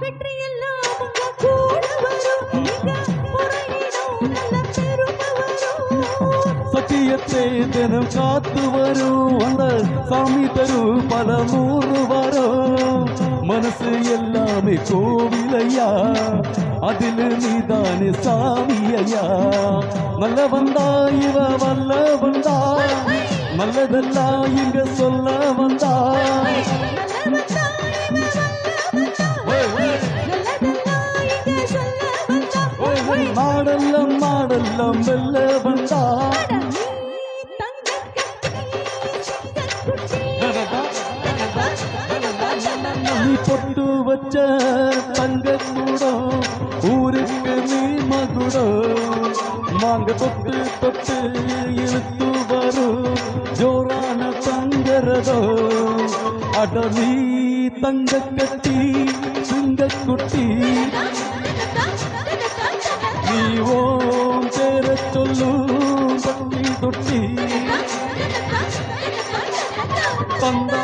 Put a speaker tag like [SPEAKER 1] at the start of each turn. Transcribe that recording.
[SPEAKER 1] வெற்றியெல்லாம் உங்க கூட வரும் நல்ல பெருமை வரும்
[SPEAKER 2] சத்தியத்தை தினம் காத்து வரும் அந்த சாமி தரும் பல நூறு வரும் மனசு எல்லாமே கோவிலையா அதில் நீதானே சாமி ஐயா நல்ல வந்தா இவ வல்ல வந்தா நல்லதெல்லாம் இங்க சொல்ல வந்தா மாடல்லம் மாடல்லம் வெல்ல வந்தா நீ பொட்டு வச்ச தங்க கூடம் ஊருக்கு நீ மகுடம் மாங்க தொட்டு தொட்டு இழுத்து வரும் ஜோரான தங்கரதோ அட நீ தங்க கட்டி சிங்க குட்டி நீ ஓம் பேர சொல்லும் பட்டி தொட்டி தந்தா